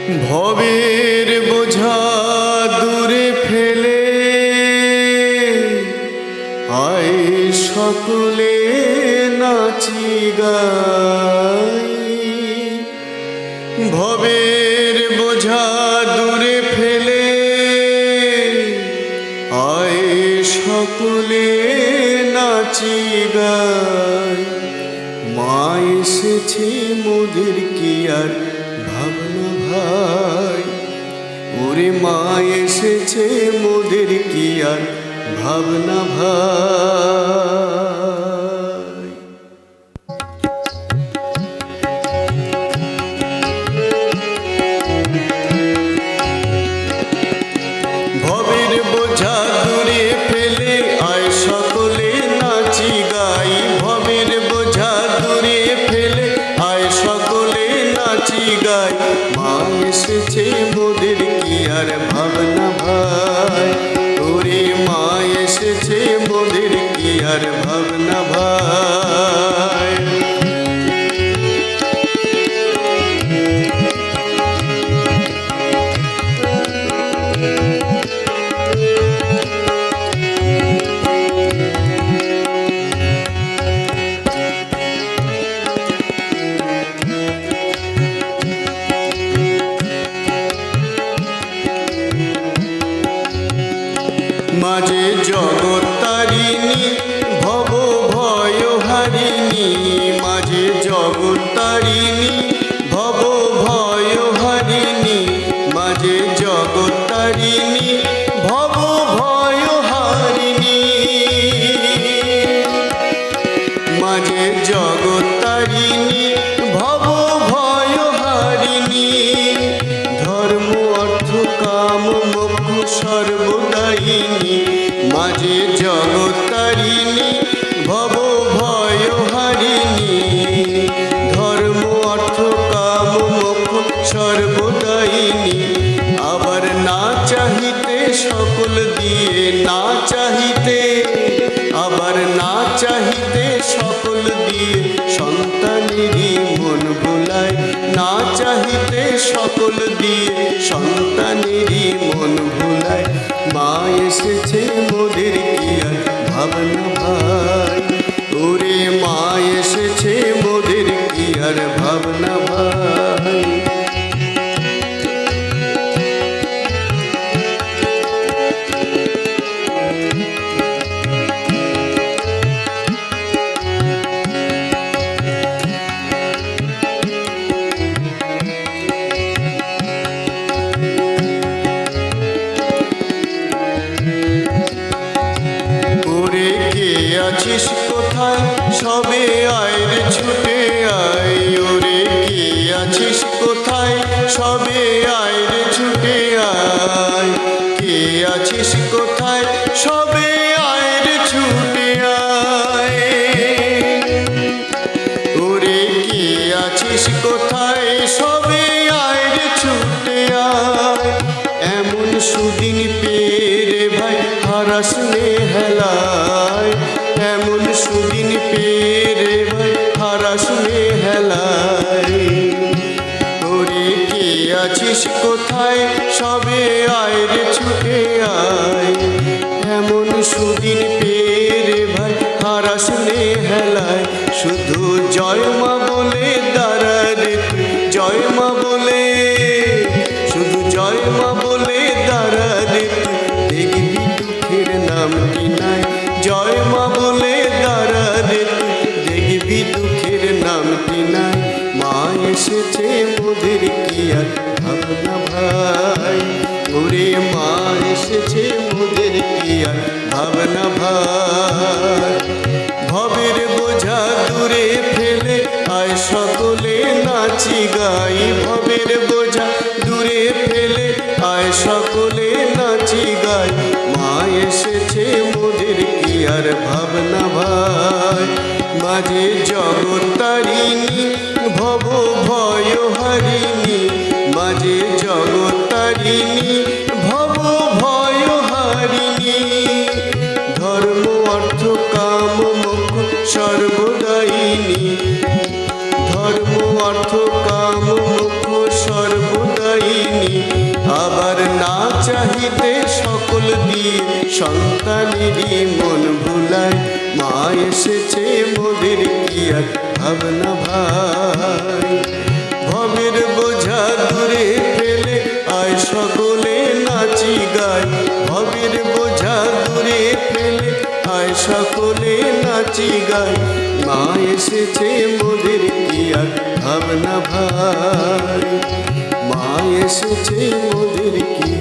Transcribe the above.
ভবের বোঝা দূরে ফেলে আয় সকলে নাচি গাই। ভবের বোঝা দূরে ফেলে আয় সকলে নাচি গাই। মা এসেছে মোদের কি আর ভাবনা ভাই, ওরে মা এসেছে মোদের কি আর ভাবনা ভাই। ভবের বোঝা দূরে ফেলে আয় সকলে নাচি গাই। ভবের বোঝা দূরে ফেলে আয় সকলে নাচি গাই। মা এসেছে মোদের কি আর ভাবনা ভাই, ওরে মা এসেছে মোদের কি আর ভাবনা ভাই। মাঝে জগৎ তারিণী ভব ভয় হারিণী, মাঝে জগৎ তারিণী ভব ভয় হারিণী, মাঝে জগৎ তারিণী ভব ভয় হারিণী, মাঝে জগৎ তারিণী ভব ভয় হারিণী। ধর্ম অর্থ কাম মোক্ষ সর্বদায়িনী, মাঝে জগৎ তারিণী ভব ভয় হারিণী। ধর্ম অর্থ কাম মোক্ষ সর্বদায়িনী। আবার না চাহিতে সকল দিয়ে না চাহিতে, আবার না চাহিতে সকল দিয়ে সন্তানেরই মন ভোলায়। না চাহিতে সকল দিয়ে সন্তানেরই মন ভোলায়। মা এসেছে মোদের কি আর ভাবনা ভাই, ওরে মা এসেছে মোদের কি আর ভাবনা ভাই। আছিস কোথায় সবে আয় রে ছুটে আয়, ওরে কে আছিস কোথায় সবে আয় রে ছুটে আয়। কে আছিস কোথায় সবে আয় রে ছুটে আয়, ওরে কে আছিস কোথায় সবে আয় রে ছুটে আয়। এমন সুদিন পেয়ে রে ভাই হারাস নে হেলায়, এমন সুদিন পেয়ে রে ভাই হারাস নে হেলায়। ওরে কে আছিস কোথায় সবে আয় রে ছুটে আয়। এমন সুদিন পেয়ে রে ভাই হারাস নে হেলায়। শুধু জয় মা বলে দাঁড়া রে তুই, জয় মা বলে, শুধু জয় মা বলে দাঁড়া রে তুই, দেখবি দুঃখের নামটি নাই। জয় মা বলে দাঁড়া রে তুই, দেখবি দুঃখের নামটি নাই। মা এসেছে মোদের কি আর ভাবনা ভাই, ওরে মা এসেছে মোদের কি আর ভাবনা ভাই। ভবের বোঝা দূরে ফেলে আয় সকলে নাচি গাই। ভবের বোঝা দূরে ফেলে আয় সকলে নাচি গাই। মা এসেছে মোদের কি আর ভাবনা ভাই। মাঝে জগৎ তারিণী ভব ভয় হারিণী, মাঝে জগৎ তারিণী ভব ভয় হারিণী। ধর্ম অর্থ কাম মোক্ষ সর্বদায়িনী, ধর্ম অর্থ কাম মোক্ষ সর্ব সকল দিয়ে সন্তানেরই মন ভুলায়। মা এসেছে মোদের কি আর ভাবনা ভাই। ভবের বোঝা দূরে ফেলে আয় সকলে নাচি গায়। ভবের বোঝা দূরে ফেলে আয় সকলে নাচি গায়। মা এসেছে মোদের কি আর ভাবনা ভাই। মা এসেছে মোদের কি